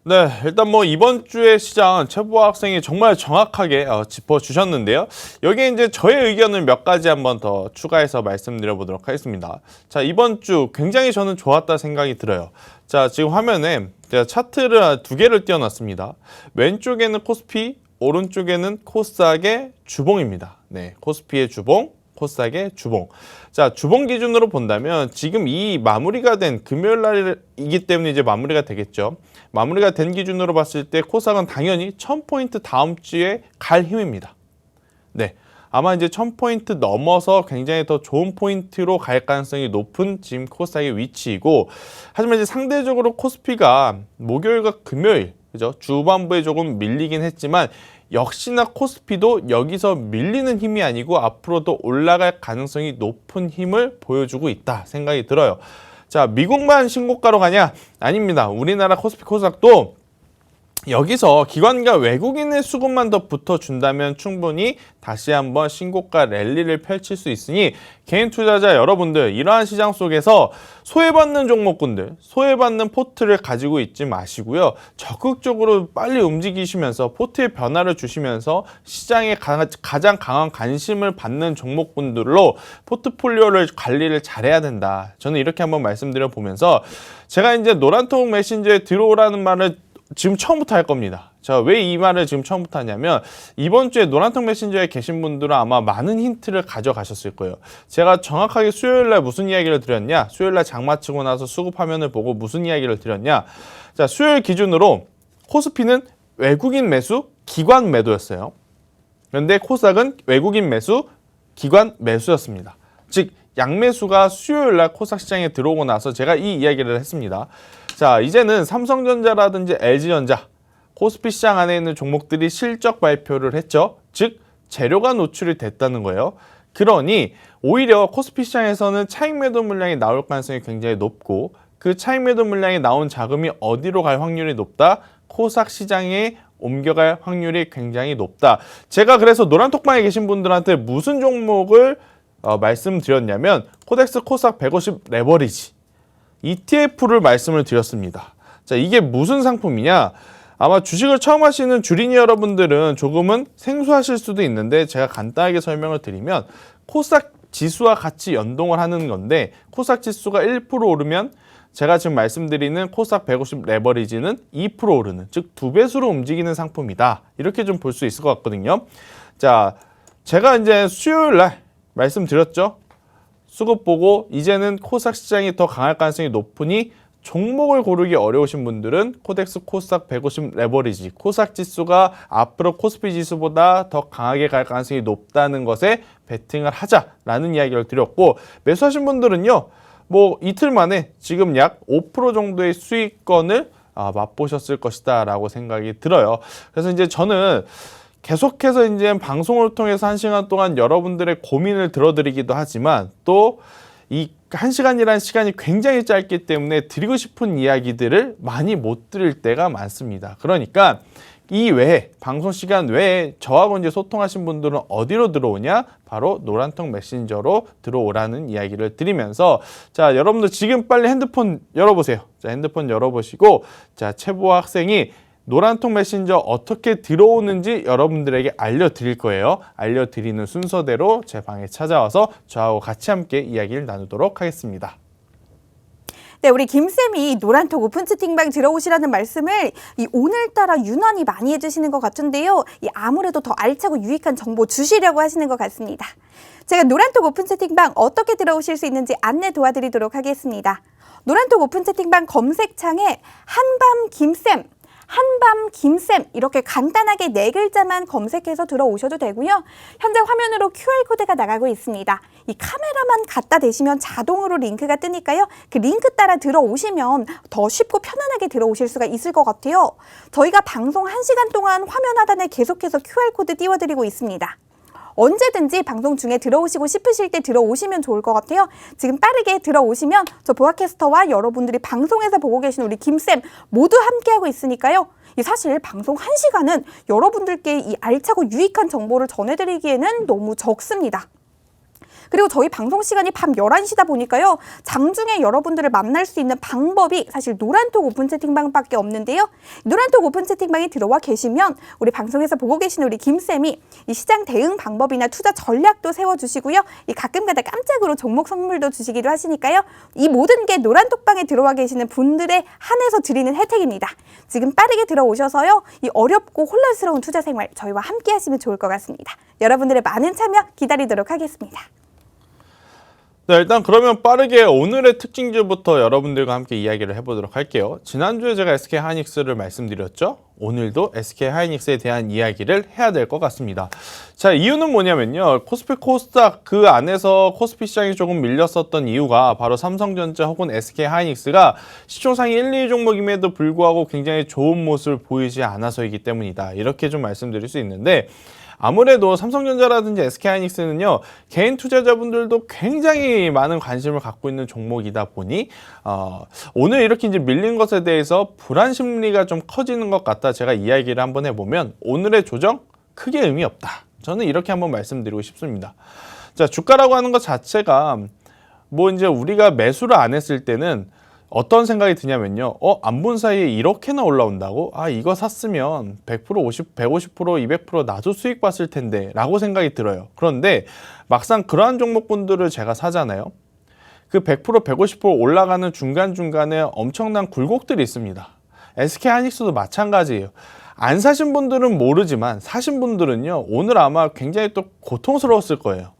네, 일단 뭐 이번 주의 시장 최보아 학생이 정말 정확하게 짚어주셨는데요. 여기에 이제 저의 의견을 몇 가지 한번 더 추가해서 말씀드려 보도록 하겠습니다. 자, 이번 주 굉장히 저는 좋았다 생각이 들어요. 자, 지금 화면에 제가 차트를 두 개를 띄워놨습니다. 왼쪽에는 코스피, 오른쪽에는 코스닥의 주봉입니다. 네, 코스피의 주봉, 코스닥의 주봉. 자, 주봉 기준으로 본다면 지금 이 마무리가 된 금요일 날이기 때문에 이제 마무리가 되겠죠. 마무리가 된 기준으로 봤을 때 코스닥은 당연히 1000포인트 다음 주에 갈 힘입니다. 네. 아마 이제 1000포인트 넘어서 굉장히 더 좋은 포인트로 갈 가능성이 높은 지금 코스닥의 위치이고, 하지만 이제 상대적으로 코스피가 목요일과 금요일, 그죠? 주반부에 조금 밀리긴 했지만 역시나 코스피도 여기서 밀리는 힘이 아니고 앞으로도 올라갈 가능성이 높은 힘을 보여주고 있다 생각이 들어요. 자, 미국만 신고가로 가냐? 아닙니다. 우리나라 코스피 코스닥도 여기서 기관과 외국인의 수급만 더 붙어준다면 충분히 다시 한번 신고가 랠리를 펼칠 수 있으니 개인 투자자 여러분들, 이러한 시장 속에서 소외받는 종목군들, 소외받는 포트를 가지고 있지 마시고요. 적극적으로 빨리 움직이시면서 포트의 변화를 주시면서 시장에 가장 강한 관심을 받는 종목군들로 포트폴리오를 관리를 잘해야 된다. 저는 이렇게 한번 말씀드려 보면서 제가 이제 노란통 메신저에 들어오라는 말을 지금 처음부터 할 겁니다. 자, 왜 이 말을 지금 처음부터 하냐면 이번 주에 노란통 메신저에 계신 분들은 아마 많은 힌트를 가져가셨을 거예요. 제가 정확하게 수요일 날 무슨 이야기를 드렸냐? 수요일 날 장 마치고 나서 수급 화면을 보고 무슨 이야기를 드렸냐? 자, 수요일 기준으로 코스피는 외국인 매수, 기관 매도였어요. 그런데 코스닥은 외국인 매수, 기관 매수였습니다. 즉 양매수가 수요일 날 코스닥 시장에 들어오고 나서 제가 이 이야기를 했습니다. 자, 이제는 삼성전자라든지 LG전자, 코스피 시장 안에 있는 종목들이 실적 발표를 했죠. 즉 재료가 노출이 됐다는 거예요. 그러니 오히려 코스피 시장에서는 차익 매도 물량이 나올 가능성이 굉장히 높고, 그 차익 매도 물량이 나온 자금이 어디로 갈 확률이 높다? 코스닥 시장에 옮겨갈 확률이 굉장히 높다. 제가 그래서 노란톡방에 계신 분들한테 무슨 종목을 말씀드렸냐면 코덱스 코스닥 150 레버리지 ETF를 말씀을 드렸습니다. 자, 이게 무슨 상품이냐? 아마 주식을 처음 하시는 주린이 여러분들은 조금은 생소하실 수도 있는데 제가 간단하게 설명을 드리면 코스닥 지수와 같이 연동을 하는 건데, 코스닥 지수가 1% 오르면 제가 지금 말씀드리는 코스닥 150 레버리지는 2% 오르는, 즉 2배수로 움직이는 상품이다. 이렇게 좀 볼 수 있을 것 같거든요. 자, 제가 이제 수요일 날 말씀드렸죠. 수급 보고 이제는 코스닥 시장이 더 강할 가능성이 높으니 종목을 고르기 어려우신 분들은 코덱스 코스닥 150 레버리지, 코스닥 지수가 앞으로 코스피 지수보다 더 강하게 갈 가능성이 높다는 것에 베팅을 하자라는 이야기를 드렸고, 매수하신 분들은요, 뭐 이틀 만에 지금 약 5% 정도의 수익권을 맛보셨을 것이다 라고 생각이 들어요. 그래서 이제 저는 계속해서 이제 방송을 통해서 1시간 동안 여러분들의 고민을 들어드리기도 하지만 또 이 1시간이라는 시간이 굉장히 짧기 때문에 드리고 싶은 이야기들을 많이 못 드릴 때가 많습니다. 그러니까 이 외에, 방송 시간 외에 저하고 이제 소통하신 분들은 어디로 들어오냐? 바로 노란통 메신저로 들어오라는 이야기를 드리면서, 자, 여러분들 지금 빨리 핸드폰 열어보세요. 자, 핸드폰 열어보시고, 자, 최보아 학생이 노란통 메신저 어떻게 들어오는지 여러분들에게 알려드릴 거예요. 알려드리는 순서대로 제 방에 찾아와서 저하고 같이 함께 이야기를 나누도록 하겠습니다. 네, 우리 김쌤이 노란톡 오픈 채팅방 들어오시라는 말씀을 오늘따라 유난히 많이 해주시는 것 같은데요. 아무래도 더 알차고 유익한 정보 주시려고 하시는 것 같습니다. 제가 노란톡 오픈 채팅방 어떻게 들어오실 수 있는지 안내 도와드리도록 하겠습니다. 노란톡 오픈 채팅방 검색창에 한밤 김쌤, 한밤 김쌤 이렇게 간단하게 4글자만 검색해서 들어오셔도 되고요. 현재 화면으로 QR코드가 나가고 있습니다. 이 카메라만 갖다 대시면 자동으로 링크가 뜨니까요. 그 링크 따라 들어오시면 더 쉽고 편안하게 들어오실 수가 있을 것 같아요. 저희가 방송 1시간 동안 화면 하단에 계속해서 QR코드 띄워드리고 있습니다. 언제든지 방송 중에 들어오시고 싶으실 때 들어오시면 좋을 것 같아요. 지금 빠르게 들어오시면 저 보아캐스터와 여러분들이 방송에서 보고 계신 우리 김쌤 모두 함께하고 있으니까요. 사실 방송 1시간은 여러분들께 이 알차고 유익한 정보를 전해드리기에는 너무 적습니다. 그리고 저희 방송 시간이 밤 11시다 보니까요. 장중에 여러분들을 만날 수 있는 방법이 사실 노란톡 오픈 채팅방밖에 없는데요. 노란톡 오픈 채팅방에 들어와 계시면 우리 방송에서 보고 계신 우리 김쌤이 이 시장 대응 방법이나 투자 전략도 세워주시고요. 이 가끔가다 깜짝으로 종목 선물도 주시기도 하시니까요. 이 모든 게 노란톡방에 들어와 계시는 분들에 한해서 드리는 혜택입니다. 지금 빠르게 들어오셔서요. 이 어렵고 혼란스러운 투자 생활 저희와 함께 하시면 좋을 것 같습니다. 여러분들의 많은 참여 기다리도록 하겠습니다. 네, 일단 그러면 빠르게 오늘의 특징주부터 여러분들과 함께 이야기를 해보도록 할게요. 지난주에 제가 SK하이닉스를 말씀드렸죠. 오늘도 SK하이닉스에 대한 이야기를 해야 될 것 같습니다. 자, 이유는 뭐냐면요. 코스피 코스닥 그 안에서 코스피 시장이 조금 밀렸었던 이유가 바로 삼성전자 혹은 SK하이닉스가 시총상위 1, 2위 종목임에도 불구하고 굉장히 좋은 모습을 보이지 않아서이기 때문이다. 이렇게 좀 말씀드릴 수 있는데 아무래도 삼성전자라든지 SK하이닉스는요 개인 투자자분들도 굉장히 많은 관심을 갖고 있는 종목이다 보니 오늘 이렇게 이제 밀린 것에 대해서 불안 심리가 좀 커지는 것 같다. 제가 이야기를 한번 해보면 오늘의 조정 크게 의미 없다. 저는 이렇게 한번 말씀드리고 싶습니다. 자, 주가라고 하는 것 자체가 뭐 이제 우리가 매수를 안 했을 때는 어떤 생각이 드냐면요. 안 본 사이에 이렇게나 올라온다고? 아, 이거 샀으면 100%, 50, 150%, 200% 나도 수익 봤을 텐데 라고 생각이 들어요. 그런데 막상 그러한 종목군들을 제가 사잖아요. 그 100%, 150% 올라가는 중간중간에 엄청난 굴곡들이 있습니다. SK하이닉스도 마찬가지예요. 안 사신 분들은 모르지만 사신 분들은요. 오늘 아마 굉장히 또 고통스러웠을 거예요.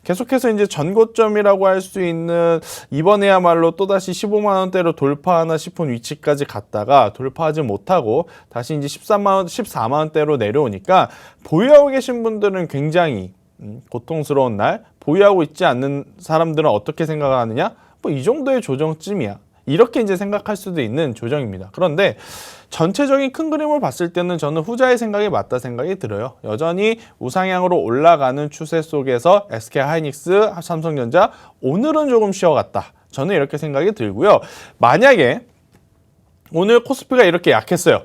계속해서 이제 전고점이라고 할 수 있는 이번에야말로 또다시 15만 원대로 돌파하나 싶은 위치까지 갔다가 돌파하지 못하고 다시 이제 14만 원대로 내려오니까 보유하고 계신 분들은 굉장히 고통스러운 날, 보유하고 있지 않는 사람들은 어떻게 생각하느냐? 뭐 이 정도의 조정쯤이야. 이렇게 이제 생각할 수도 있는 조정입니다. 그런데 전체적인 큰 그림을 봤을 때는 저는 후자의 생각이 맞다 생각이 들어요. 여전히 우상향으로 올라가는 추세 속에서 SK하이닉스, 삼성전자 오늘은 조금 쉬어갔다. 저는 이렇게 생각이 들고요. 만약에 오늘 코스피가 이렇게 약했어요.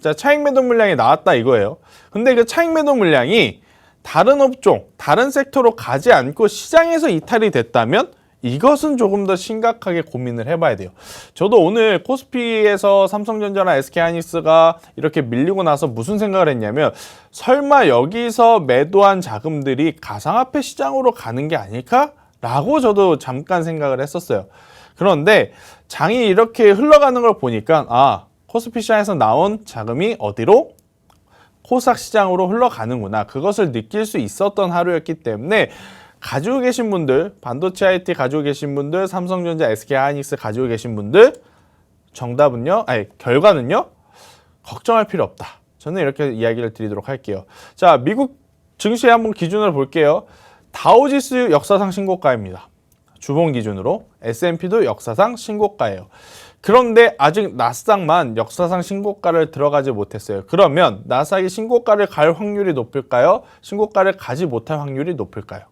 자, 차익 매도 물량이 나왔다 이거예요. 근데 그 차익 매도 물량이 다른 업종, 다른 섹터로 가지 않고 시장에서 이탈이 됐다면 이것은 조금 더 심각하게 고민을 해봐야 돼요. 저도 오늘 코스피에서 삼성전자나 SK하이닉스가 이렇게 밀리고 나서 무슨 생각을 했냐면 설마 여기서 매도한 자금들이 가상화폐 시장으로 가는 게 아닐까? 라고 저도 잠깐 생각을 했었어요. 그런데 장이 이렇게 흘러가는 걸 보니까 코스피 시장에서 나온 자금이 어디로? 코스닥 시장으로 흘러가는구나. 그것을 느낄 수 있었던 하루였기 때문에 가지고 계신 분들, 반도체 IT 가지고 계신 분들, 삼성전자, SK하이닉스 가지고 계신 분들 결과는요 걱정할 필요 없다. 저는 이렇게 이야기를 드리도록 할게요. 자, 미국 증시에 한번 기준을 볼게요. 다우지수 역사상 신고가입니다. 주봉 기준으로 S&P도 역사상 신고가예요. 그런데 아직 나스닥만 역사상 신고가를 들어가지 못했어요. 그러면 나스닥이 신고가를 갈 확률이 높을까요? 신고가를 가지 못할 확률이 높을까요?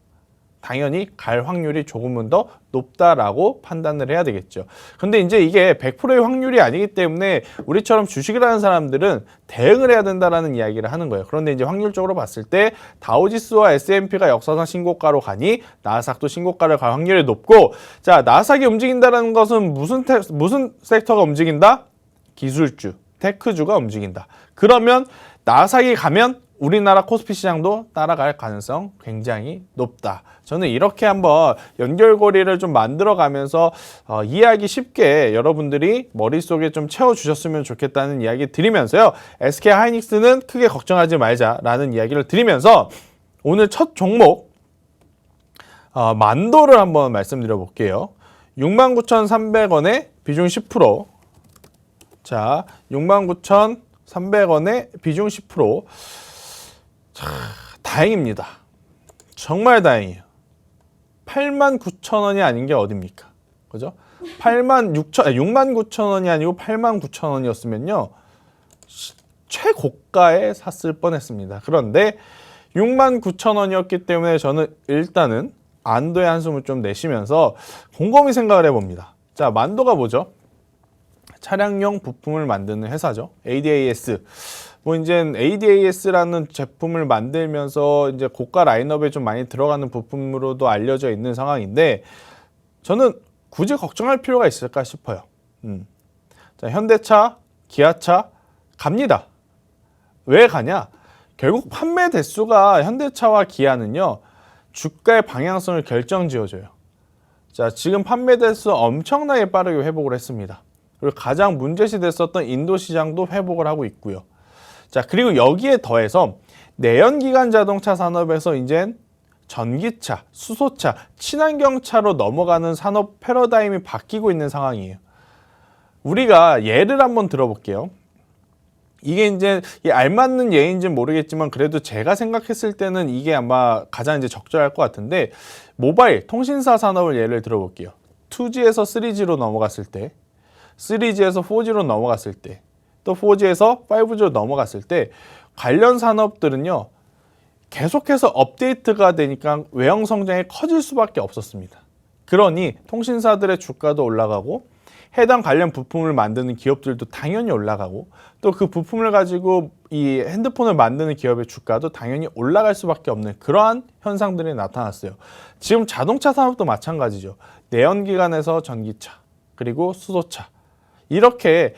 당연히 갈 확률이 조금은 더 높다라고 판단을 해야 되겠죠. 근데 이제 이게 100%의 확률이 아니기 때문에 우리처럼 주식을 하는 사람들은 대응을 해야 된다라는 이야기를 하는 거예요. 그런데 이제 확률적으로 봤을 때 다우지수와 S&P가 역사상 신고가로 가니 나스닥도 신고가를 갈 확률이 높고, 자, 나스닥이 움직인다는 것은 무슨 섹터가 움직인다? 기술주, 테크주가 움직인다. 그러면 나스닥이 가면 우리나라 코스피 시장도 따라갈 가능성 굉장히 높다. 저는 이렇게 한번 연결고리를 좀 만들어가면서 이해하기 쉽게 여러분들이 머릿속에 좀 채워주셨으면 좋겠다는 이야기 드리면서요. SK하이닉스는 크게 걱정하지 말자라는 이야기를 드리면서 오늘 첫 종목 만도를 한번 말씀드려 볼게요. 69,300원에 비중 10%. 자, 69,300원에 비중 10%. 자, 다행입니다. 정말 다행이에요. 89,000원이 아닌 게 어딥니까? 그죠? 69,000원이 아니고 89,000원이었으면요. 최고가에 샀을 뻔했습니다. 그런데 69,000원이었기 때문에 저는 일단은 안도의 한숨을 좀 내쉬면서 곰곰이 생각을 해봅니다. 자, 만도가 뭐죠? 차량용 부품을 만드는 회사죠. ADAS. 뭐 이제 ADAS라는 제품을 만들면서 이제 고가 라인업에 좀 많이 들어가는 부품으로도 알려져 있는 상황인데 저는 굳이 걱정할 필요가 있을까 싶어요. 자, 현대차, 기아차 갑니다. 왜 가냐? 결국 판매 대수가 현대차와 기아는요, 주가의 방향성을 결정지어줘요. 자, 지금 판매 대수 엄청나게 빠르게 회복을 했습니다. 그리고 가장 문제시 됐었던 인도 시장도 회복을 하고 있고요. 자, 그리고 여기에 더해서 내연기관 자동차 산업에서 이제 전기차, 수소차, 친환경차로 넘어가는 산업 패러다임이 바뀌고 있는 상황이에요. 우리가 예를 한번 들어볼게요. 이게 이제 알맞는 예인지는 모르겠지만 그래도 제가 생각했을 때는 이게 아마 가장 이제 적절할 것 같은데 모바일 통신사 산업을 예를 들어볼게요. 2G에서 3G로 넘어갔을 때, 3G에서 4G로 넘어갔을 때, 또 4G에서 5G로 넘어갔을 때 관련 산업들은요 계속해서 업데이트가 되니까 외형 성장이 커질 수밖에 없었습니다. 그러니 통신사들의 주가도 올라가고 해당 관련 부품을 만드는 기업들도 당연히 올라가고 또 그 부품을 가지고 이 핸드폰을 만드는 기업의 주가도 당연히 올라갈 수밖에 없는 그러한 현상들이 나타났어요. 지금 자동차 산업도 마찬가지죠. 내연기관에서 전기차 그리고 수소차 이렇게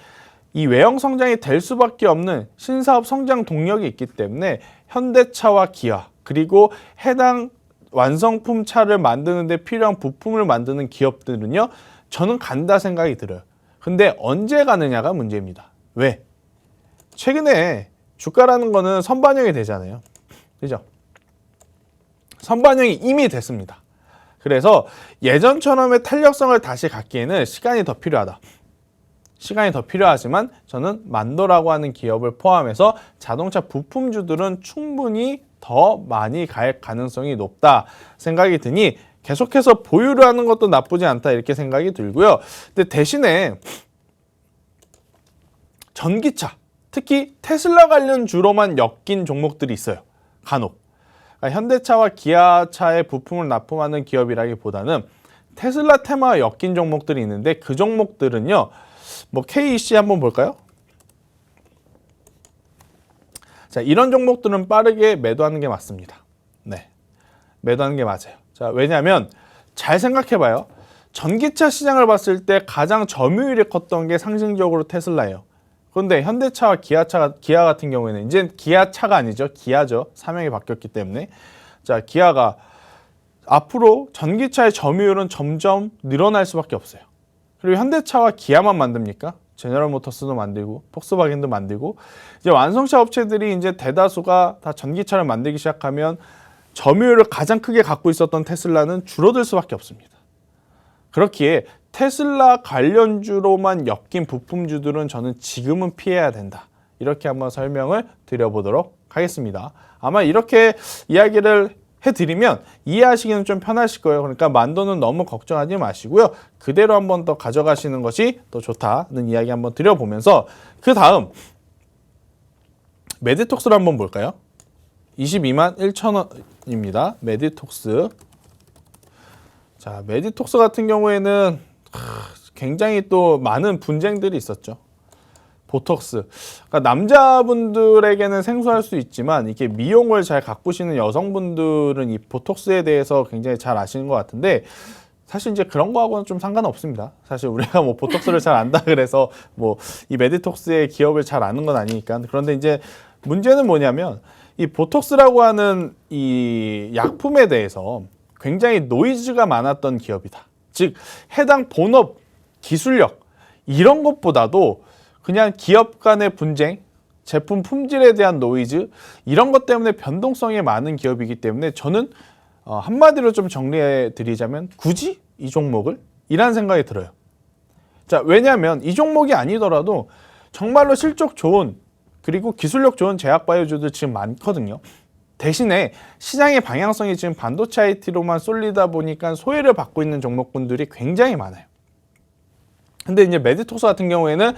이 외형 성장이 될 수밖에 없는 신사업 성장 동력이 있기 때문에 현대차와 기아 그리고 해당 완성품 차를 만드는 데 필요한 부품을 만드는 기업들은요 저는 간다 생각이 들어요. 근데 언제 가느냐가 문제입니다. 왜? 최근에 주가라는 거는 선반영이 되잖아요. 그죠? 선반영이 이미 됐습니다. 그래서 예전처럼의 탄력성을 다시 갖기에는 시간이 더 필요하다. 시간이 더 필요하지만 저는 만도라고 하는 기업을 포함해서 자동차 부품주들은 충분히 더 많이 갈 가능성이 높다 생각이 드니 계속해서 보유를 하는 것도 나쁘지 않다 이렇게 생각이 들고요. 근데 대신에 전기차, 특히 테슬라 관련 주로만 엮인 종목들이 있어요. 간혹. 그러니까 현대차와 기아차의 부품을 납품하는 기업이라기보다는 테슬라 테마와 엮인 종목들이 있는데 그 종목들은요. 뭐 KEC 한번 볼까요? 자, 이런 종목들은 빠르게 매도하는 게 맞습니다. 네, 매도하는 게 맞아요. 자, 왜냐하면 잘 생각해봐요. 전기차 시장을 봤을 때 가장 점유율이 컸던 게 상징적으로 테슬라예요. 그런데 현대차와 기아 같은 경우에는 이제 기아차가 아니죠. 기아죠. 사명이 바뀌었기 때문에. 자, 기아가 앞으로 전기차의 점유율은 점점 늘어날 수밖에 없어요. 그리고 현대차와 기아만 만듭니까? 제너럴 모터스도 만들고 폭스바겐도 만들고 이제 완성차 업체들이 이제 대다수가 다 전기차를 만들기 시작하면 점유율을 가장 크게 갖고 있었던 테슬라는 줄어들 수밖에 없습니다. 그렇기에 테슬라 관련주로만 엮인 부품주들은 저는 지금은 피해야 된다. 이렇게 한번 설명을 드려보도록 하겠습니다. 아마 이렇게 이야기를 해드리면 이해하시기는 좀 편하실 거예요. 그러니까 만도는 너무 걱정하지 마시고요. 그대로 한번 더 가져가시는 것이 더 좋다는 이야기 한번 드려보면서 그 다음 메디톡스를 한번 볼까요? 22만 1,000원입니다. 메디톡스. 자, 메디톡스 같은 경우에는 굉장히 또 많은 분쟁들이 있었죠. 보톡스. 그러니까 남자분들에게는 생소할 수 있지만 이게 미용을 잘 가꾸시는 여성분들은 이 보톡스에 대해서 굉장히 잘 아시는 것 같은데 사실 이제 그런 거하고는 좀 상관없습니다. 사실 우리가 뭐 보톡스를 잘 안다 그래서 뭐 이 메디톡스의 기업을 잘 아는 건 아니니까. 그런데 이제 문제는 뭐냐면 이 보톡스라고 하는 이 약품에 대해서 굉장히 노이즈가 많았던 기업이다. 즉 해당 본업 기술력 이런 것보다도 그냥 기업 간의 분쟁, 제품 품질에 대한 노이즈 이런 것 때문에 변동성이 많은 기업이기 때문에 저는 한마디로 좀 정리해 드리자면 굳이 이 종목을? 이란 생각이 들어요. 자, 왜냐하면 이 종목이 아니더라도 정말로 실적 좋은 그리고 기술력 좋은 제약바이오주들 지금 많거든요. 대신에 시장의 방향성이 지금 반도체 IT로만 쏠리다 보니까 소외를 받고 있는 종목군들이 굉장히 많아요. 근데 이제 메디톡스 같은 경우에는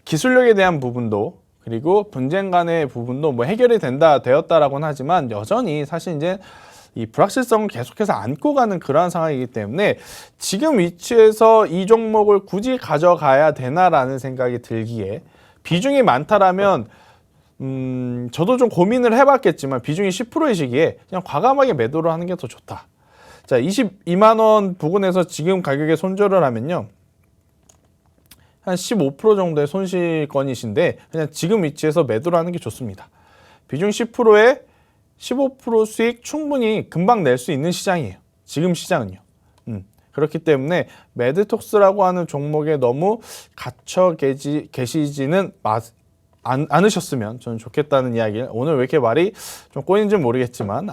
기술력에 대한 부분도 그리고 분쟁 간의 부분도 뭐 해결이 되었다라고는 하지만 여전히 사실 이제 이 불확실성을 계속해서 안고 가는 그러한 상황이기 때문에 지금 위치에서 이 종목을 굳이 가져가야 되나라는 생각이 들기에 비중이 많다라면 저도 좀 고민을 해봤겠지만 비중이 10%의 시기에 그냥 과감하게 매도를 하는 게 더 좋다. 자, 22만 원 부근에서 지금 가격에 손절을 하면요, 한 15% 정도의 손실권이신데 그냥 지금 위치에서 매도를 하는 게 좋습니다. 비중 10%에 15% 수익 충분히 금방 낼 수 있는 시장이에요. 지금 시장은요. 그렇기 때문에 매드톡스라고 하는 종목에 너무 갇혀 계시지는 않으셨으면 저는 좋겠다는 이야기를, 오늘 왜 이렇게 말이 좀 꼬이는지 모르겠지만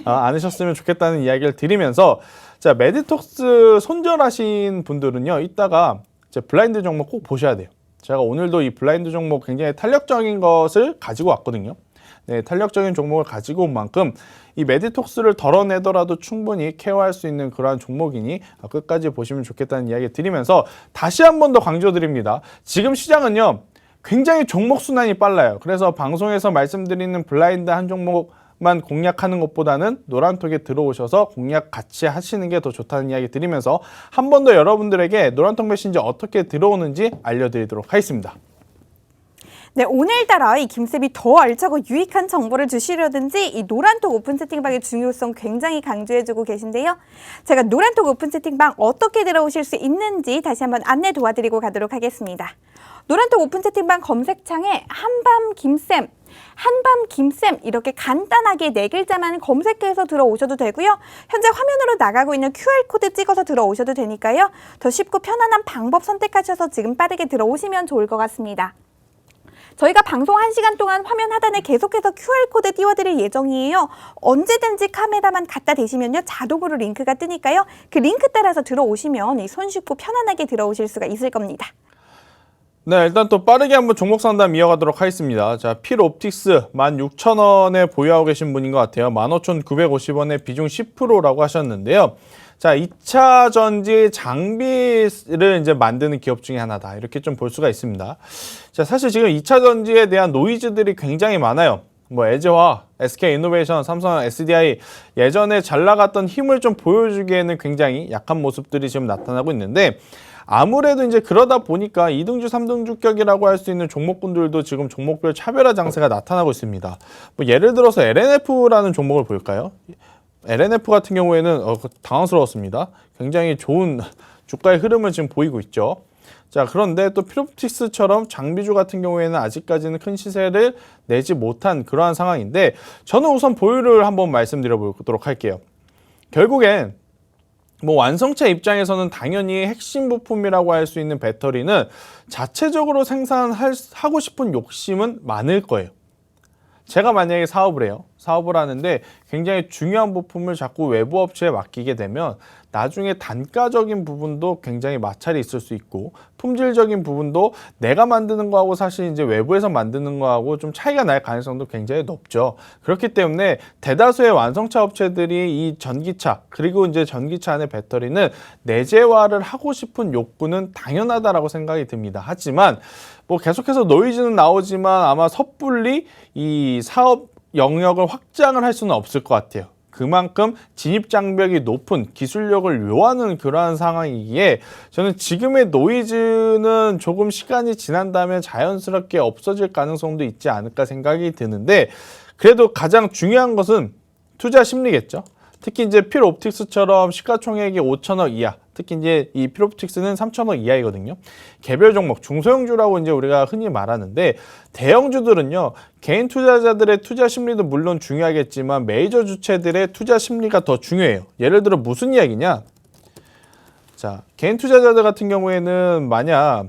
않으셨으면 좋겠다는 이야기를 드리면서, 자, 매드톡스 손절하신 분들은요, 이따가 이제 블라인드 종목 꼭 보셔야 돼요. 제가 오늘도 이 블라인드 종목 굉장히 탄력적인 것을 가지고 왔거든요. 네, 탄력적인 종목을 가지고 온 만큼 이 매드톡스를 덜어내더라도 충분히 케어할 수 있는 그러한 종목이니 끝까지 보시면 좋겠다는 이야기 드리면서, 다시 한 번 더 강조드립니다. 지금 시장은요, 굉장히 종목 순환이 빨라요. 그래서 방송에서 말씀드리는 블라인드 한 종목만 공략하는 것보다는 노란톡에 들어오셔서 공략 같이 하시는 게 더 좋다는 이야기 드리면서, 한 번 더 여러분들에게 노란톡 메신저 어떻게 들어오는지 알려드리도록 하겠습니다. 네, 오늘따라 이 김쌤이 더 알차고 유익한 정보를 주시려든지 이 노란톡 오픈 채팅방의 중요성 굉장히 강조해주고 계신데요. 제가 노란톡 오픈 채팅방 어떻게 들어오실 수 있는지 다시 한번 안내 도와드리고 가도록 하겠습니다. 노란톡 오픈 채팅방 검색창에 한밤 김쌤, 한밤 김쌤 이렇게 간단하게 4글자만 검색해서 들어오셔도 되고요. 현재 화면으로 나가고 있는 QR코드 찍어서 들어오셔도 되니까요. 더 쉽고 편안한 방법 선택하셔서 지금 빠르게 들어오시면 좋을 것 같습니다. 저희가 방송 1시간 동안 화면 하단에 계속해서 QR코드 띄워드릴 예정이에요. 언제든지 카메라만 갖다 대시면요, 자동으로 링크가 뜨니까요. 그 링크 따라서 들어오시면 손쉽고 편안하게 들어오실 수가 있을 겁니다. 네, 일단 또 빠르게 한번 종목 상담 이어가도록 하겠습니다. 자, 필옵틱스 16,000원에 보유하고 계신 분인 것 같아요. 15,950원에 비중 10%라고 하셨는데요. 자, 2차 전지 장비를 이제 만드는 기업 중에 하나다, 이렇게 좀 볼 수가 있습니다. 자, 사실 지금 2차 전지에 대한 노이즈들이 굉장히 많아요. 뭐 에즈화, SK이노베이션, 삼성, SDI 예전에 잘 나갔던 힘을 좀 보여주기에는 굉장히 약한 모습들이 지금 나타나고 있는데, 아무래도 이제 그러다 보니까 2등주, 3등주 격이라고 할 수 있는 종목군들도 지금 종목별 차별화 장세가 나타나고 있습니다. 뭐 예를 들어서 LNF라는 종목을 볼까요? LNF 같은 경우에는 당황스러웠습니다. 굉장히 좋은 주가의 흐름을 지금 보이고 있죠. 자, 그런데 또 필옵틱스처럼 장비주 같은 경우에는 아직까지는 큰 시세를 내지 못한 그러한 상황인데, 저는 우선 보유를 한번 말씀드려 보도록 할게요. 결국엔 뭐 완성차 입장에서는 당연히 핵심 부품이라고 할 수 있는 배터리는 자체적으로 생산하고 싶은 욕심은 많을 거예요. 제가 만약에 사업을 해요. 사업을 하는데 굉장히 중요한 부품을 자꾸 외부 업체에 맡기게 되면 나중에 단가적인 부분도 굉장히 마찰이 있을 수 있고, 품질적인 부분도 내가 만드는 거하고 사실 이제 외부에서 만드는 거하고 좀 차이가 날 가능성도 굉장히 높죠. 그렇기 때문에 대다수의 완성차 업체들이 이 전기차, 그리고 이제 전기차 안의 배터리는 내재화를 하고 싶은 욕구는 당연하다라고 생각이 듭니다. 하지만 뭐 계속해서 노이즈는 나오지만 아마 섣불리 이 사업 영역을 확장을 할 수는 없을 것 같아요. 그만큼 진입 장벽이 높은, 기술력을 요하는 그러한 상황이기에 저는 지금의 노이즈는 조금 시간이 지난다면 자연스럽게 없어질 가능성도 있지 않을까 생각이 드는데, 그래도 가장 중요한 것은 투자 심리겠죠. 특히 이제 필옵틱스처럼 시가총액이 5천억 이하, 특히 이제 이 필옵틱스는 3천억 이하이거든요. 개별 종목, 중소형주라고 이제 우리가 흔히 말하는데, 대형주들은요, 개인 투자자들의 투자 심리도 물론 중요하겠지만 메이저 주체들의 투자 심리가 더 중요해요. 예를 들어 무슨 이야기냐? 자, 개인 투자자들 같은 경우에는 만약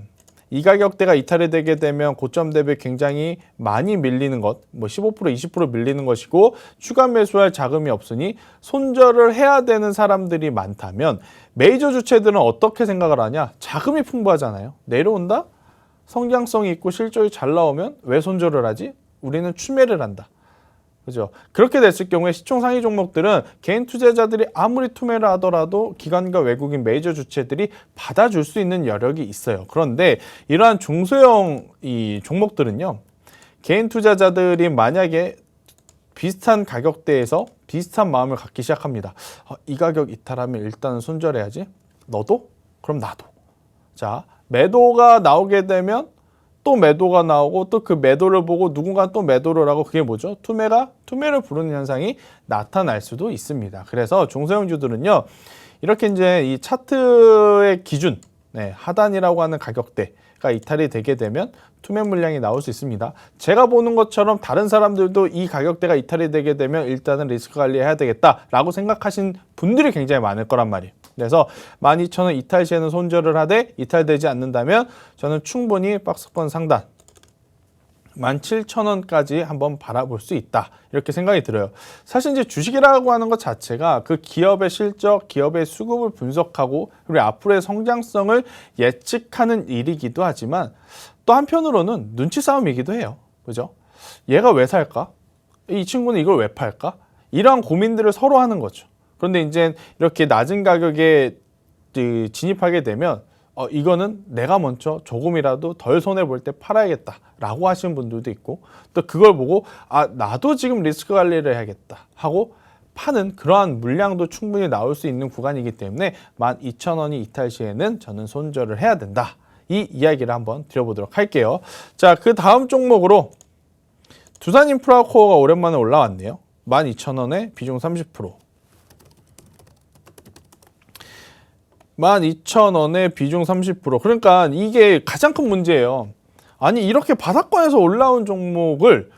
이 가격대가 이탈이 되게 되면 고점 대비 굉장히 많이 밀리는 것, 뭐 15%, 20% 밀리는 것이고, 추가 매수할 자금이 없으니 손절을 해야 되는 사람들이 많다면, 메이저 주체들은 어떻게 생각을 하냐? 자금이 풍부하잖아요. 내려온다? 성장성이 있고 실적이 잘 나오면 왜 손절을 하지? 우리는 추매를 한다. 그죠? 그렇게 됐을 경우에 시총 상위 종목들은 개인 투자자들이 아무리 투매를 하더라도 기관과 외국인 메이저 주체들이 받아줄 수 있는 여력이 있어요. 그런데 이러한 중소형 이 종목들은요, 개인 투자자들이 만약에 비슷한 가격대에서 비슷한 마음을 갖기 시작합니다. 이 가격 이탈하면 일단은 손절해야지. 너도? 그럼 나도. 자, 매도가 나오게 되면 또 매도가 나오고 또 그 매도를 보고 누군가 또 매도를 하고 그게 뭐죠? 투매를 부르는 현상이 나타날 수도 있습니다. 그래서 중소형주들은요. 이렇게 이제 이 차트의 기준, 하단이라고 하는 가격대가 이탈이 되게 되면 투매 물량이 나올 수 있습니다. 제가 보는 것처럼 다른 사람들도 이 가격대가 이탈이 되게 되면 일단은 리스크 관리해야 되겠다라고 생각하신 분들이 굉장히 많을 거란 말이에요. 그래서 12,000원 이탈 시에는 손절을 하되 이탈되지 않는다면 저는 충분히 박스권 상단 17,000원까지 한번 바라볼 수 있다. 이렇게 생각이 들어요. 사실 이제 주식이라고 하는 것 자체가 그 기업의 실적, 기업의 수급을 분석하고 그리고 앞으로의 성장성을 예측하는 일이기도 하지만 또 한편으로는 눈치 싸움이기도 해요. 그죠? 얘가 왜 살까? 이 친구는 이걸 왜 팔까? 이러한 고민들을 서로 하는 거죠. 그런데 이제 이렇게 낮은 가격에 진입하게 되면 이거는 내가 먼저 조금이라도 덜 손해볼 때 팔아야겠다라고 하시는 분들도 있고 또 그걸 보고 나도 지금 리스크 관리를 해야겠다 하고 파는 그러한 물량도 충분히 나올 수 있는 구간이기 때문에 12,000원이 이탈 시에는 저는 손절을 해야 된다. 이 이야기를 한번 드려보도록 할게요. 자, 그 다음 종목으로 두산인프라코어가 오랜만에 올라왔네요. 12,000원에 비중 30%. 12,000원에 비중 30%. 그러니까 이게 가장 큰 문제예요. 아니 이렇게 바닥권에서 올라온 종목을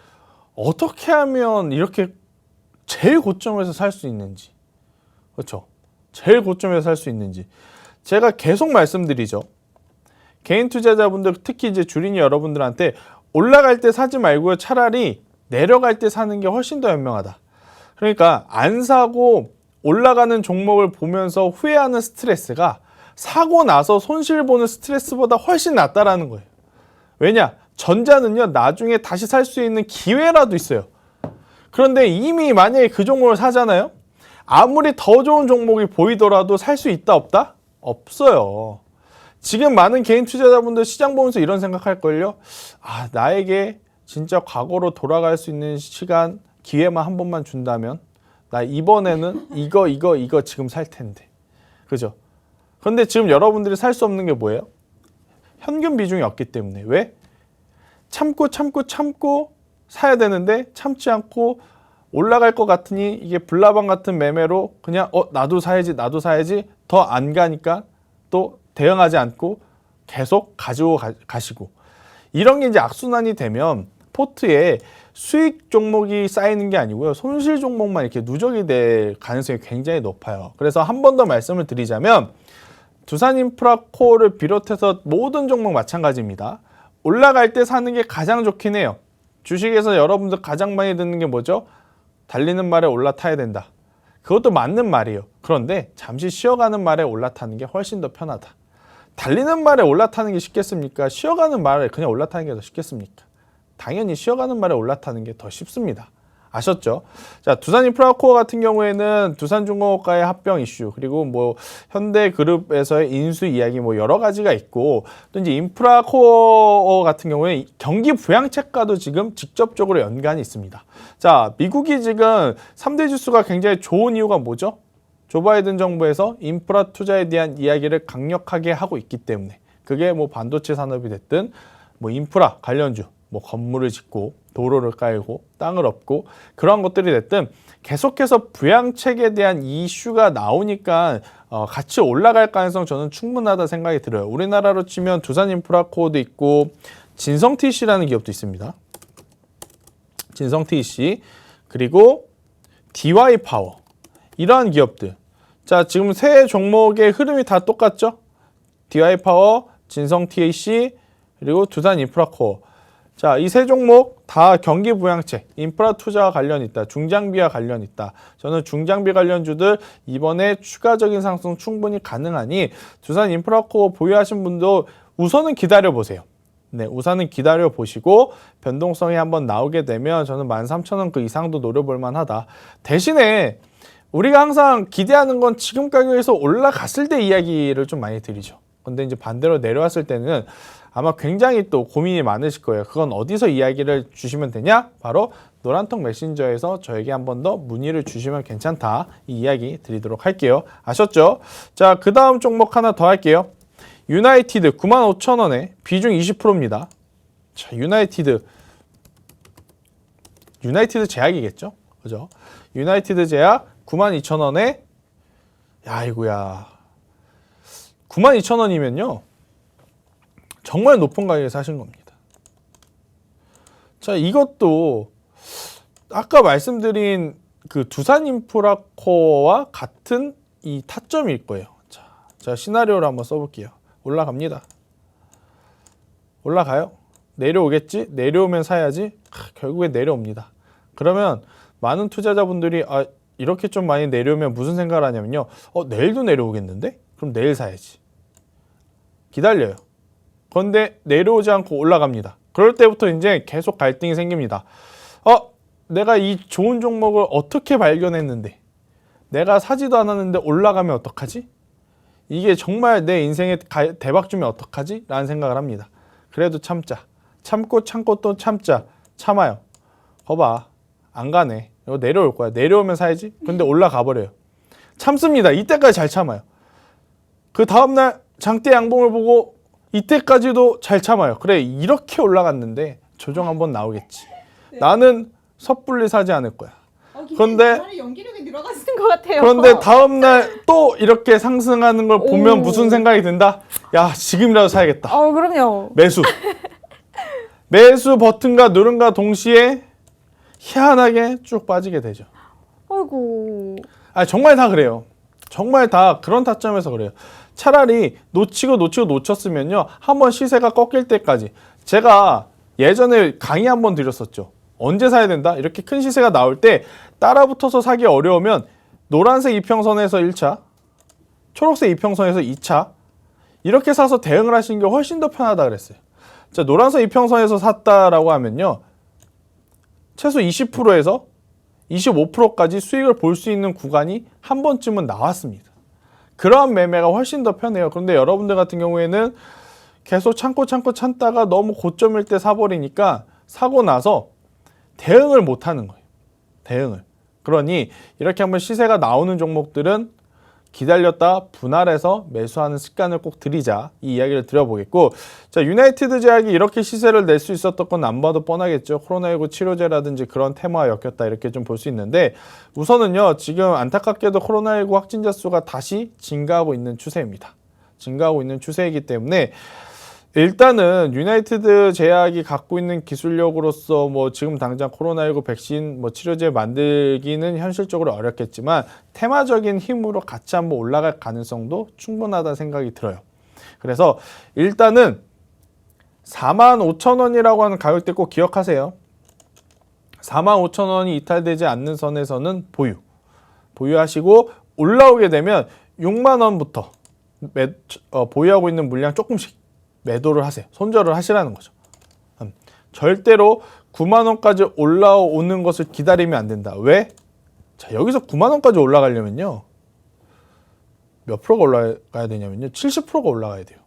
어떻게 하면 이렇게 제일 고점에서 살 수 있는지. 그렇죠? 제일 고점에서 살 수 있는지. 제가 계속 말씀드리죠. 개인 투자자분들 특히 이제 주린이 여러분들한테 올라갈 때 사지 말고요. 차라리 내려갈 때 사는 게 훨씬 더 현명하다. 그러니까 안 사고 올라가는 종목을 보면서 후회하는 스트레스가 사고 나서 손실 보는 스트레스보다 훨씬 낫다라는 거예요. 왜냐? 전자는요. 나중에 다시 살 수 있는 기회라도 있어요. 그런데 이미 만약에 그 종목을 사잖아요. 아무리 더 좋은 종목이 보이더라도 살 수 있다 없다? 없어요. 지금 많은 개인 투자자분들 시장 보면서 이런 생각할걸요. 나에게 진짜 과거로 돌아갈 수 있는 시간, 기회만 한 번만 준다면 나 이번에는 이거 지금 살 텐데. 그죠? 그런데 지금 여러분들이 살 수 없는 게 뭐예요? 현금 비중이 없기 때문에. 왜? 참고 사야 되는데 참지 않고 올라갈 것 같으니 이게 불나방 같은 매매로 그냥 나도 사야지 더 안 가니까 또 대응하지 않고 계속 가지고 가시고 이런 게 이제 악순환이 되면 포트에 수익 종목이 쌓이는 게 아니고요. 손실 종목만 이렇게 누적이 될 가능성이 굉장히 높아요. 그래서 한 번 더 말씀을 드리자면 두산인프라코어를 비롯해서 모든 종목 마찬가지입니다. 올라갈 때 사는 게 가장 좋긴 해요. 주식에서 여러분들 가장 많이 듣는 게 뭐죠? 달리는 말에 올라타야 된다. 그것도 맞는 말이에요. 그런데 잠시 쉬어가는 말에 올라타는 게 훨씬 더 편하다. 달리는 말에 올라타는 게 쉽겠습니까? 쉬어가는 말에 그냥 올라타는 게 더 쉽겠습니까? 당연히 쉬어가는 말에 올라타는 게 더 쉽습니다. 아셨죠? 자, 두산인프라코어 같은 경우에는 두산중공업과의 합병 이슈 그리고 뭐 현대그룹에서의 인수 이야기 뭐 여러 가지가 있고 또 이제 인프라코어 같은 경우에 경기 부양책과도 지금 직접적으로 연관이 있습니다. 자, 미국이 지금 3대 지수가 굉장히 좋은 이유가 뭐죠? 조 바이든 정부에서 인프라 투자에 대한 이야기를 강력하게 하고 있기 때문에 그게 뭐 반도체 산업이 됐든 뭐 인프라 관련주 뭐 건물을 짓고 도로를 깔고 땅을 얻고 그런 것들이 됐든 계속해서 부양책에 대한 이슈가 나오니까 같이 올라갈 가능성 저는 충분하다 생각이 들어요. 우리나라로 치면 두산인프라코어도 있고 진성TC라는 기업도 있습니다. 진성TC 그리고 DY파워 이러한 기업들. 자, 지금 세 종목의 흐름이 다 똑같죠? DY파워, 진성TC 그리고 두산인프라코어. 자, 이 세 종목 다 경기 부양책, 인프라 투자와 관련 있다. 중장비와 관련 있다. 저는 중장비 관련주들 이번에 추가적인 상승 충분히 가능하니 두산인프라코어 보유하신 분도 우선은 기다려보세요. 네, 우선은 기다려보시고 변동성이 한번 나오게 되면 저는 13,000원 그 이상도 노려볼 만하다. 대신에 우리가 항상 기대하는 건 지금 가격에서 올라갔을 때 이야기를 좀 많이 드리죠. 근데 이제 반대로 내려왔을 때는 아마 굉장히 또 고민이 많으실 거예요. 그건 어디서 이야기를 주시면 되냐? 바로 노란통 메신저에서 저에게 한 번 더 문의를 주시면 괜찮다. 이 이야기 드리도록 할게요. 아셨죠? 자, 그 다음 종목 하나 더 할게요. 유나이티드 95,000원에 비중 20%입니다. 자, 유나이티드 제약이겠죠? 그죠? 유나이티드 제약 92,000원에 야, 아이고야. 92,000원이면요. 정말 높은 가격에 사신 겁니다. 자, 이것도 아까 말씀드린 그 두산인프라코어와 같은 이 타점일 거예요. 자, 시나리오를 한번 써볼게요. 올라갑니다. 올라가요. 내려오겠지? 내려오면 사야지? 결국에 내려옵니다. 그러면 많은 투자자분들이 이렇게 좀 많이 내려오면 무슨 생각을 하냐면요. 내일도 내려오겠는데? 그럼 내일 사야지. 기다려요. 그런데 내려오지 않고 올라갑니다. 그럴 때부터 이제 계속 갈등이 생깁니다. 내가 이 좋은 종목을 어떻게 발견했는데 내가 사지도 않았는데 올라가면 어떡하지? 이게 정말 내 인생에 대박 주면 어떡하지? 라는 생각을 합니다. 그래도 참자. 참고 또 참자. 참아요. 거봐. 안 가네. 이거 내려올 거야. 내려오면 사야지. 근데 올라가 버려요. 참습니다. 이때까지 잘 참아요. 그 다음날 장대 양봉을 보고 이때까지도 잘 참아요. 그래, 이렇게 올라갔는데 조정 한번 나오겠지. 네. 나는 섣불리 사지 않을 거야. 그런데 연기력이 늘어가시는 것 같아요. 그런데 다음날 또 이렇게 상승하는 걸 보면 무슨 생각이 든다? 야, 지금이라도 사야겠다. 그럼요. 매수 버튼과 누른과 동시에 희한하게 쭉 빠지게 되죠. 아이고. 정말 다 그래요. 정말 다 그런 타점에서 그래요. 차라리 놓쳤으면요. 한번 시세가 꺾일 때까지. 제가 예전에 강의 한번 드렸었죠. 언제 사야 된다? 이렇게 큰 시세가 나올 때 따라붙어서 사기 어려우면 노란색 이평선에서 1차, 초록색 이평선에서 2차 이렇게 사서 대응을 하시는 게 훨씬 더 편하다 그랬어요. 자, 노란색 이평선에서 샀다라고 하면요. 최소 20%에서 25%까지 수익을 볼 수 있는 구간이 한 번쯤은 나왔습니다. 그러한 매매가 훨씬 더 편해요. 그런데 여러분들 같은 경우에는 계속 참다가 너무 고점일 때 사버리니까 사고 나서 대응을 못 하는 거예요. 대응을. 그러니 이렇게 한번 시세가 나오는 종목들은 기다렸다 분할해서 매수하는 습관을 꼭 들이자, 이 이야기를 드려보겠고, 자, 유나이티드 제약이 이렇게 시세를 낼 수 있었던 건 안 봐도 뻔하겠죠. 코로나19 치료제라든지 그런 테마와 엮였다 이렇게 좀 볼 수 있는데, 우선은요, 지금 안타깝게도 코로나19 확진자 수가 다시 증가하고 있는 추세입니다. 증가하고 있는 추세이기 때문에 일단은 유나이티드 제약이 갖고 있는 기술력으로서 지금 당장 코로나19 백신 치료제 만들기는 현실적으로 어렵겠지만 테마적인 힘으로 같이 한번 올라갈 가능성도 충분하다는 생각이 들어요. 그래서 일단은 45,000원이라고 하는 가격대 꼭 기억하세요. 45,000원이 이탈되지 않는 선에서는 보유하시고 올라오게 되면 6만 원부터 보유하고 있는 물량 조금씩 매도를 하세요. 손절을 하시라는 거죠. 절대로 9만 원까지 올라오는 것을 기다리면 안 된다. 왜? 자, 여기서 9만 원까지 올라가려면요. 몇 프로가 올라가야 되냐면요. 70%가 올라가야 돼요.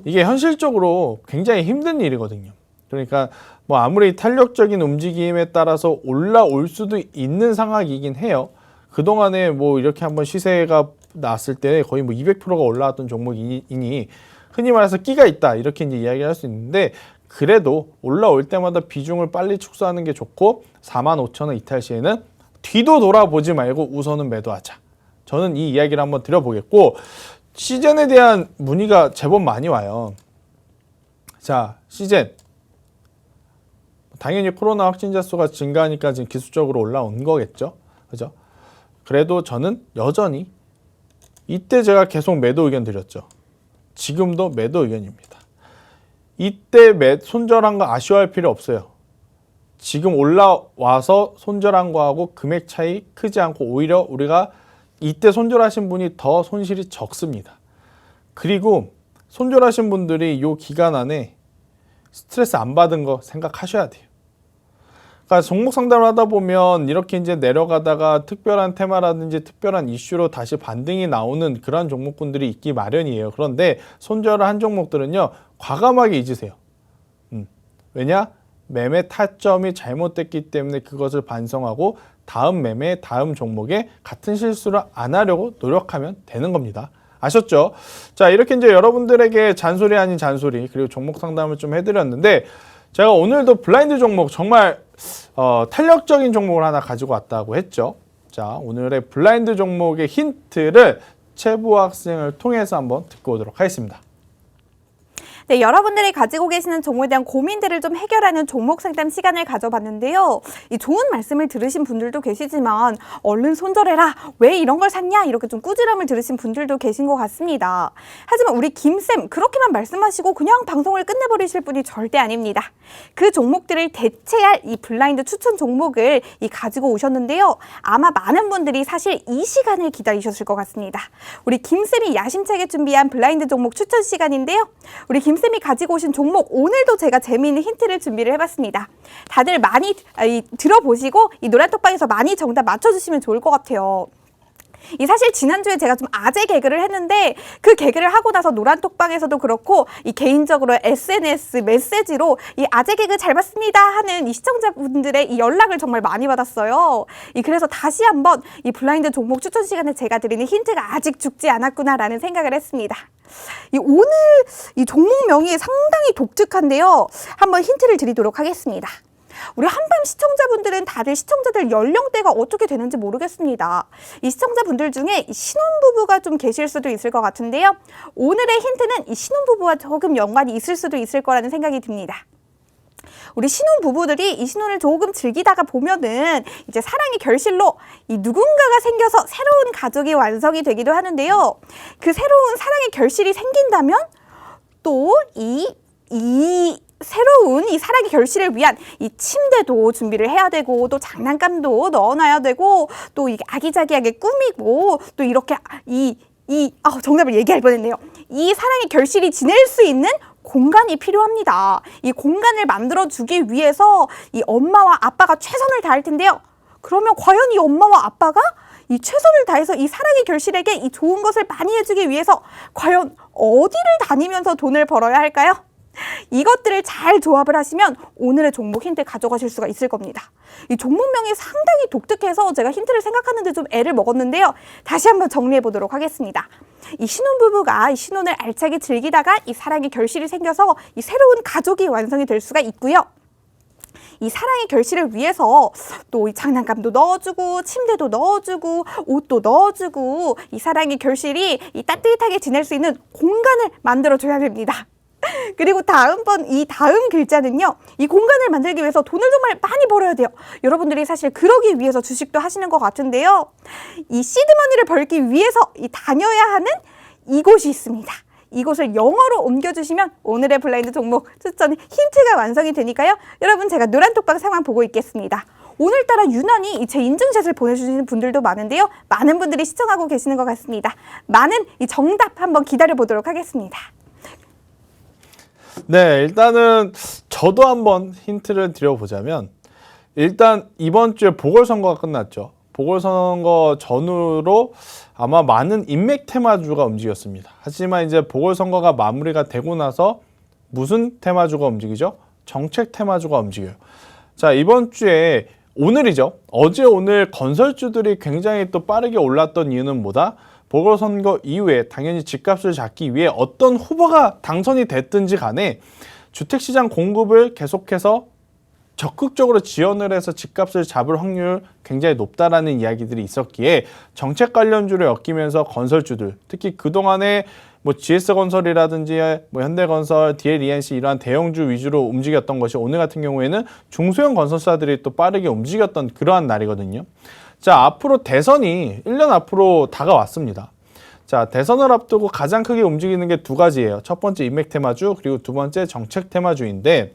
이게 현실적으로 굉장히 힘든 일이거든요. 그러니까 아무리 탄력적인 움직임에 따라서 올라올 수도 있는 상황이긴 해요. 그동안에 이렇게 한번 시세가 났을 때 거의 200%가 올라왔던 종목이니 흔히 말해서 끼가 있다 이렇게 이제 이야기를 할 수 있는데, 그래도 올라올 때마다 비중을 빨리 축소하는 게 좋고 45,000원 이탈 시에는 뒤도 돌아보지 말고 우선은 매도하자. 저는 이 이야기를 한번 드려보겠고, 시젠에 대한 문의가 제법 많이 와요. 자, 시젠 당연히 코로나 확진자 수가 증가하니까 지금 기술적으로 올라온 거겠죠. 그죠? 그래도 저는 여전히 이때 제가 계속 매도 의견 드렸죠. 지금도 매도 의견입니다. 이때 손절한 거 아쉬워할 필요 없어요. 지금 올라와서 손절한 거하고 금액 차이 크지 않고 오히려 우리가 이때 손절하신 분이 더 손실이 적습니다. 그리고 손절하신 분들이 이 기간 안에 스트레스 안 받은 거 생각하셔야 돼요. 그러니까 종목 상담을 하다 보면 이렇게 이제 내려가다가 특별한 테마라든지 특별한 이슈로 다시 반등이 나오는 그런 종목군들이 있기 마련이에요. 그런데 손절을 한 종목들은요, 과감하게 잊으세요. 왜냐? 매매 타점이 잘못됐기 때문에 그것을 반성하고 다음 매매, 다음 종목에 같은 실수를 안 하려고 노력하면 되는 겁니다. 아셨죠? 자, 이렇게 이제 여러분들에게 잔소리 아닌 잔소리 그리고 종목 상담을 좀 해드렸는데 제가 오늘도 블라인드 종목 정말 탄력적인 종목을 하나 가지고 왔다고 했죠. 자, 오늘의 블라인드 종목의 힌트를 최부호 학생을 통해서 한번 듣고 오도록 하겠습니다. 네, 여러분들이 가지고 계시는 종목에 대한 고민들을 좀 해결하는 종목 상담 시간을 가져봤는데요. 이 좋은 말씀을 들으신 분들도 계시지만 얼른 손절해라. 왜 이런 걸 샀냐? 이렇게 좀 꾸지람을 들으신 분들도 계신 것 같습니다. 하지만 우리 김쌤 그렇게만 말씀하시고 그냥 방송을 끝내버리실 분이 절대 아닙니다. 그 종목들을 대체할 이 블라인드 추천 종목을 가지고 오셨는데요. 아마 많은 분들이 사실 이 시간을 기다리셨을 것 같습니다. 우리 김쌤이 야심차게 준비한 블라인드 종목 추천 시간인데요. 우리 김쌤이 가지고 오신 종목 오늘도 제가 재미있는 힌트를 준비를 해봤습니다. 다들 많이 들어보시고 이 노란톡방에서 많이 정답 맞춰주시면 좋을 것 같아요. 사실 지난주에 제가 좀 아재 개그를 했는데 그 개그를 하고 나서 노란톡방에서도 그렇고 개인적으로 SNS 메시지로 아재 개그 잘 봤습니다 하는 시청자분들의 오늘 정말 많이 받았어요. 그래서 다시 한번 블라인드 종목 추천 시간에 제가 드리는 힌트가 아직 죽지 않았구나라는 생각을 했습니다. 오늘 종목명이 상당히 독특한데요. 한번 힌트를 드리도록 하겠습니다. 우리 한밤 시청자분들은 다들 시청자들 연령대가 어떻게 되는지 모르겠습니다. 이 시청자분들 중에 신혼부부가 좀 계실 수도 있을 것 같은데요. 오늘의 힌트는 신혼부부와 조금 연관이 있을 수도 있을 거라는 생각이 듭니다. 우리 신혼부부들이 이 신혼을 조금 즐기다가 보면은 이제 사랑의 결실로 누군가가 생겨서 새로운 가족이 완성이 되기도 하는데요. 그 새로운 사랑의 결실이 생긴다면 또 새로운 사랑의 결실을 위한 침대도 준비를 해야 되고 또 장난감도 넣어놔야 되고 또 아기자기하게 꾸미고 또 이렇게 정답을 얘기할 뻔했네요. 이 사랑의 결실이 지낼 수 있는 공간이 필요합니다. 이 공간을 만들어주기 위해서 엄마와 아빠가 최선을 다할 텐데요. 그러면 과연 이 엄마와 아빠가 최선을 다해서 사랑의 결실에게 좋은 것을 많이 해주기 위해서 과연 어디를 다니면서 돈을 벌어야 할까요? 이것들을 잘 조합을 하시면 오늘의 종목 힌트 가져가실 수가 있을 겁니다. 이 종목명이 상당히 독특해서 제가 힌트를 생각하는데 좀 애를 먹었는데요. 다시 한번 정리해 보도록 하겠습니다. 이 신혼부부가 신혼을 알차게 즐기다가 사랑의 결실이 생겨서 새로운 가족이 완성이 될 수가 있고요. 이 사랑의 결실을 위해서 또 장난감도 넣어주고 침대도 넣어주고 옷도 넣어주고 사랑의 결실이 따뜻하게 지낼 수 있는 공간을 만들어줘야 됩니다. 그리고 다음 글자는요. 이 공간을 만들기 위해서 돈을 정말 많이 벌어야 돼요. 여러분들이 사실 그러기 위해서 주식도 하시는 것 같은데요. 이 시드머니를 벌기 위해서 다녀야 하는 이곳이 있습니다. 이곳을 영어로 옮겨주시면 오늘의 블라인드 종목 추천 힌트가 완성이 되니까요. 여러분 제가 노란톡방 상황 보고 있겠습니다. 오늘따라 유난히 제 인증샷을 보내주시는 분들도 많은데요. 많은 분들이 시청하고 계시는 것 같습니다. 많은 정답 한번 기다려보도록 하겠습니다. 네, 일단은 저도 한번 힌트를 드려보자면 일단 이번 주에 보궐선거가 끝났죠. 보궐선거 전후로 아마 많은 인맥 테마주가 움직였습니다. 하지만 이제 보궐선거가 마무리가 되고 나서 무슨 테마주가 움직이죠? 정책 테마주가 움직여요. 자, 이번 주에 오늘이죠. 어제 오늘 건설주들이 굉장히 또 빠르게 올랐던 이유는 뭐다? 보궐선거 이후에 당연히 집값을 잡기 위해 어떤 후보가 당선이 됐든지 간에 주택시장 공급을 계속해서 적극적으로 지원을 해서 집값을 잡을 확률 굉장히 높다라는 이야기들이 있었기에 정책 관련주를 엮이면서 건설주들, 특히 그동안에 GS건설이라든지 현대건설, DLENC 이러한 대형주 위주로 움직였던 것이 오늘 같은 경우에는 중소형 건설사들이 또 빠르게 움직였던 그러한 날이거든요. 자, 앞으로 대선이 1년 앞으로 다가왔습니다. 자, 대선을 앞두고 가장 크게 움직이는 게 두 가지예요. 첫 번째 인맥 테마주, 그리고 두 번째 정책 테마주인데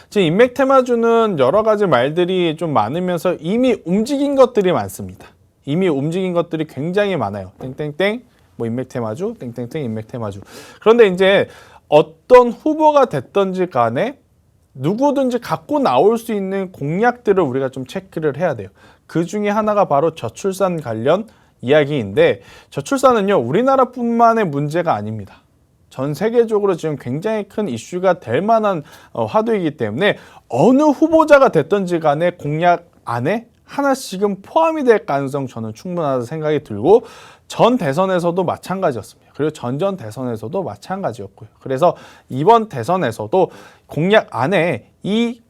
지금 인맥 테마주는 여러 가지 말들이 좀 많으면서 이미 움직인 것들이 많습니다. 이미 움직인 것들이 굉장히 많아요. 땡땡땡, 인맥 테마주, 땡땡땡, 인맥 테마주. 그런데 이제 어떤 후보가 됐든지 간에 누구든지 갖고 나올 수 있는 공약들을 우리가 좀 체크를 해야 돼요. 그 중에 하나가 바로 저출산 관련 이야기인데 저출산은요, 우리나라뿐만의 문제가 아닙니다. 전 세계적으로 지금 굉장히 큰 이슈가 될 만한 화두이기 때문에 어느 후보자가 됐든지 간에 공약 안에 하나씩은 포함이 될 가능성 저는 충분하다 생각이 들고 전 대선에서도 마찬가지였습니다. 그리고 전전 대선에서도 마찬가지였고요. 그래서 이번 대선에서도 공약 안에 이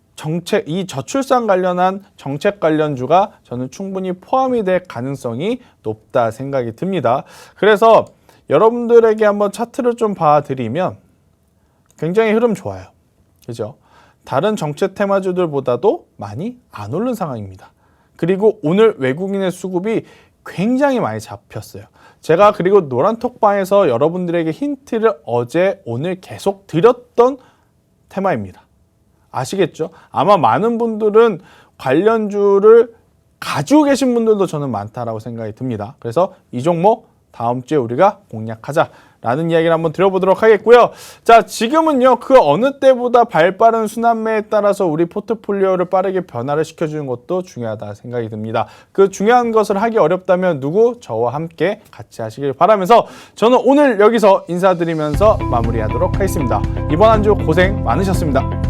저출산 관련한 정책 관련주가 저는 충분히 포함이 될 가능성이 높다 생각이 듭니다. 그래서 여러분들에게 한번 차트를 좀 봐드리면 굉장히 흐름 좋아요. 그죠? 다른 정책 테마주들보다도 많이 안 오른 상황입니다. 그리고 오늘 외국인의 수급이 굉장히 많이 잡혔어요. 제가 그리고 노란톡방에서 여러분들에게 힌트를 어제 오늘 계속 드렸던 테마입니다. 아시겠죠? 아마 많은 분들은 관련주를 가지고 계신 분들도 저는 많다라고 생각이 듭니다. 그래서 이 종목 다음 주에 우리가 공략하자라는 이야기를 한번 드려보도록 하겠고요. 자, 지금은요, 그 어느 때보다 발빠른 순환매에 따라서 우리 포트폴리오를 빠르게 변화를 시켜주는 것도 중요하다 생각이 듭니다. 그 중요한 것을 하기 어렵다면 저와 함께 같이 하시길 바라면서 저는 오늘 여기서 인사드리면서 마무리하도록 하겠습니다. 이번 한 주 고생 많으셨습니다.